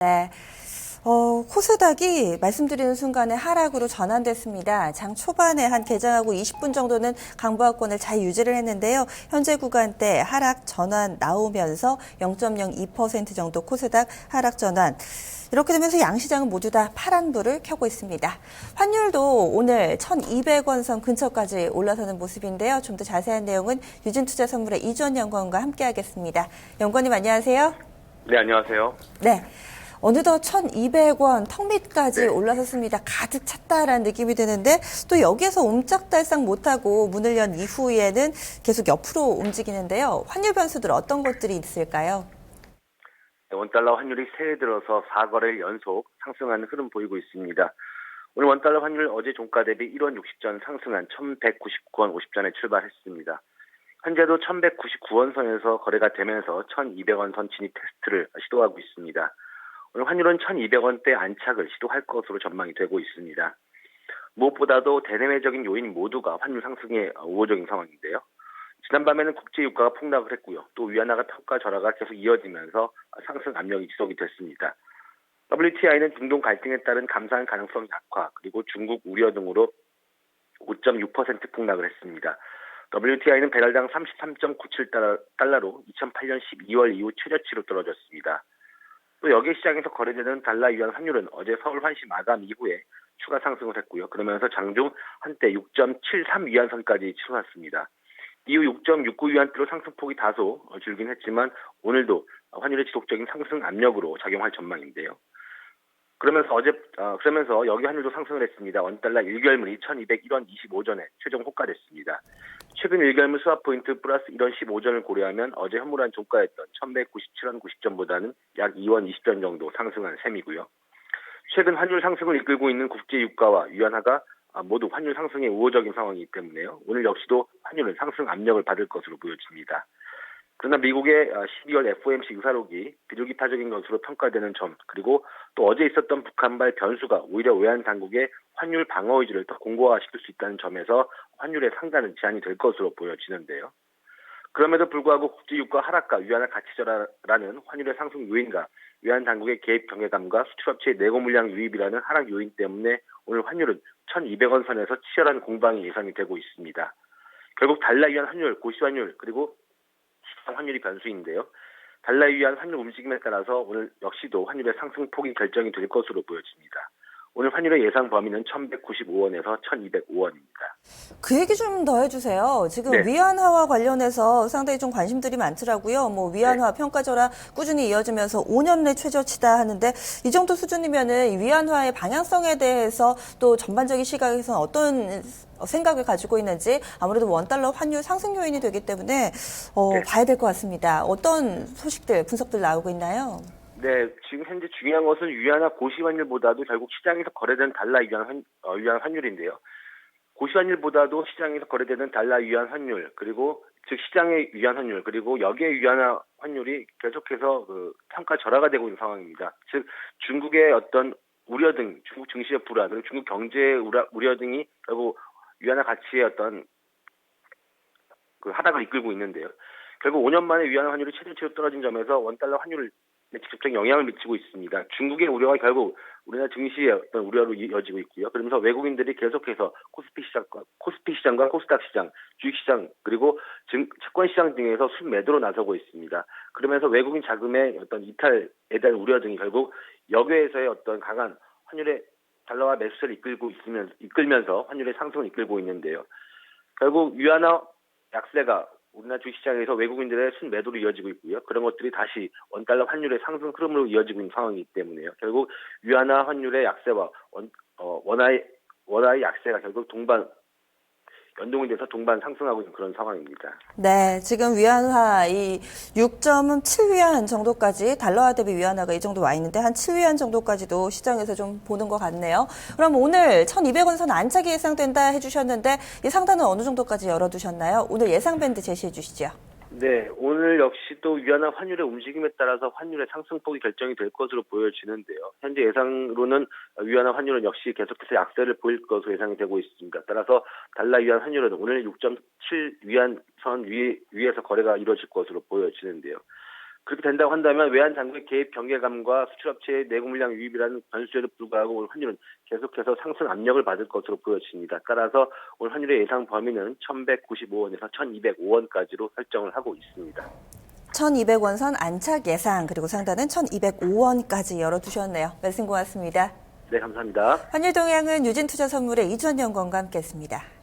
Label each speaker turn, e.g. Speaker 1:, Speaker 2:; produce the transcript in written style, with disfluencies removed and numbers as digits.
Speaker 1: 네. 코스닥이 말씀드리는 순간에 하락으로 전환됐습니다. 장 초반에 한 개장하고 20분 정도는 강보합권을 잘 유지를 했는데요. 현재 구간대 하락 전환 나오면서 0.02% 정도 코스닥 하락 전환. 이렇게 되면서 양시장은 모두 다 파란불을 켜고 있습니다. 환율도 오늘 1,200원 선 근처까지 올라서는 모습인데요. 좀 더 자세한 내용은 유진투자선물의 이주원 연구원과 함께하겠습니다. 연구원님 안녕하세요.
Speaker 2: 네, 안녕하세요.
Speaker 1: 네. 어느덧 1,200원 턱 밑까지
Speaker 2: 네.
Speaker 1: 올라섰습니다. 가득 찼다라는 느낌이 드는데 또 여기에서 옴짝달싹 못하고 문을 연 이후에는 계속 옆으로 움직이는데요. 환율 변수들 어떤 것들이 있을까요?
Speaker 2: 원달러 환율이 새해 들어서 4거래일 연속 상승하는 흐름 보이고 있습니다. 오늘 원달러 환율 어제 종가 대비 1원 60전 상승한 1,199원 50전에 출발했습니다. 현재도 1,199원 선에서 거래가 되면서 1,200원 선 진입 테스트를 시도하고 있습니다. 오늘 환율은 1,200원대 안착을 시도할 것으로 전망이 되고 있습니다. 무엇보다도 대내외적인 요인 모두가 환율 상승에 우호적인 상황인데요. 지난밤에는 국제 유가가 폭락을 했고요. 또 위안화가 평가 절하가 계속 이어지면서 상승 압력이 지속이 됐습니다. WTI는 중동 갈등에 따른 감산 가능성 약화 그리고 중국 우려 등으로 5.6% 폭락을 했습니다. WTI는 배럴당 33.97달러로 2008년 12월 이후 최저치로 떨어졌습니다. 또 여객 시장에서 거래되는 달러 위안 환율은 어제 서울 환시 마감 이후에 추가 상승을 했고요. 그러면서 장중 한때 6.73 위안선까지 치솟았습니다. 이후 6.69 위안대로 상승폭이 다소 줄긴 했지만 오늘도 환율의 지속적인 상승 압력으로 작용할 전망인데요. 그러면서 여기 환율도 상승을 했습니다. 원달러 1결물이 1,201원 25전에 최종 호가됐습니다. 최근 1결물 스왑 포인트 플러스 1원 15전을 고려하면 어제 현물한 종가였던 1,197원 90전보다는 약 2원 20전 정도 상승한 셈이고요. 최근 환율 상승을 이끌고 있는 국제 유가와 위안화가 모두 환율 상승에 우호적인 상황이기 때문에요. 오늘 역시도 환율은 상승 압력을 받을 것으로 보여집니다. 그러나 미국의 12월 FOMC 의사록이 비둘기파적인 것으로 평가되는 점, 그리고 또 어제 있었던 북한발 변수가 오히려 외환 당국의 환율 방어 의지를 더 공고화시킬 수 있다는 점에서 환율의 상단은 제한이 될 것으로 보여지는데요. 그럼에도 불구하고 국제유가 하락과 위안화 가치절하라는 환율의 상승 요인과 외환 당국의 개입 경계감과 수출업체의 내고 물량 유입이라는 하락 요인 때문에 오늘 환율은 1,200원 선에서 치열한 공방이 예상이 되고 있습니다. 결국 달러 위안 환율, 고시 환율, 그리고 시장 환율이 변수인데요. 달러 위안 환율 움직임에 따라서 오늘 역시도 환율의 상승폭이 결정이 될 것으로 보여집니다. 오늘 환율의 예상 범위는 1,195원에서 1,205원입니다.
Speaker 1: 그 얘기 좀 더 해주세요. 지금
Speaker 2: 네.
Speaker 1: 위안화와 관련해서 상당히 좀 관심들이 많더라고요. 뭐 위안화
Speaker 2: 네.
Speaker 1: 평가 절하 꾸준히 이어지면서 5년 내 최저치다 하는데 이 정도 수준이면은 위안화의 방향성에 대해서 또 전반적인 시각에서는 어떤 생각을 가지고 있는지 아무래도 원달러 환율 상승 요인이 되기 때문에
Speaker 2: 네.
Speaker 1: 봐야 될 것 같습니다. 어떤 소식들, 분석들 나오고 있나요?
Speaker 2: 네, 지금 현재 중요한 것은 위안화 고시 환율보다도 결국 시장에서 거래되는 달러 위안 환율인데요. 고시 환율보다도 시장에서 거래되는 달러 위안 환율, 그리고 즉 시장의 위안 환율, 그리고 여기에 위안화 환율이 계속해서 평가 절하가 되고 있는 상황입니다. 즉 중국의 어떤 우려 등, 중국 증시의 불안, 그리고 중국 경제의 우려 등이 결국 위안화 가치의 어떤 하락을 이끌고 있는데요. 결국 5년 만에 위안화 환율이 최저치로 떨어진 점에서 원달러 환율에 직접적인 영향을 미치고 있습니다. 중국의 우려가 결국 우리나라 증시의 어떤 우려로 이어지고 있고요. 그러면서 외국인들이 계속해서 코스피 시장과 코스닥 시장, 주식 시장, 그리고 채권 시장 등에서 순매도로 나서고 있습니다. 그러면서 외국인 자금의 어떤 이탈에 대한 우려 등이 결국 여기에서의 어떤 강한 환율의 달러화 매수세를 이끌면서 환율의 상승을 이끌고 있는데요. 결국 위안화 약세가 우리나라 주식시장에서 외국인들의 순매도로 이어지고 있고요. 그런 것들이 다시 원달러 환율의 상승 흐름으로 이어지고 있는 상황이기 때문에요. 결국 위안화 환율의 약세와 원화의 약세가 결국 연동이 돼서 동반 상승하고 있는 그런 상황입니다.
Speaker 1: 네, 지금 위안화 이 6.7위안 정도까지 달러화 대비 위안화가 이 정도 와 있는데 한 7위안 정도까지도 시장에서 좀 보는 것 같네요. 그럼 오늘 1,200원 선 안착이 예상된다 해주셨는데 이 상단은 어느 정도까지 열어두셨나요? 오늘 예상 밴드 제시해 주시죠.
Speaker 2: 네, 오늘 역시 또 위안화 환율의 움직임에 따라서 환율의 상승폭이 결정이 될 것으로 보여지는데요. 현재 예상으로는 위안화 환율은 역시 계속해서 약세를 보일 것으로 예상이 되고 있습니다. 따라서 달러 위안 환율은 오늘 6.7 위안 선 위에서 거래가 이루어질 것으로 보여지는데요. 그렇게 된다고 한다면 외환 장벽 개입 경계감과 수출업체의 내국 물량 유입이라는 변수에도 불구하고 오늘 환율은 계속해서 상승 압력을 받을 것으로 보여집니다. 따라서 오늘 환율의 예상 범위는 1,195원에서 1,205원까지로 설정을 하고 있습니다.
Speaker 1: 1,200원 선 안착 예상, 그리고 상단은 1,205원까지 열어두셨네요. 말씀 고맙습니다.
Speaker 2: 네, 감사합니다.
Speaker 1: 환율 동향은 유진투자선물의 이주원 연구원과 함께했습니다.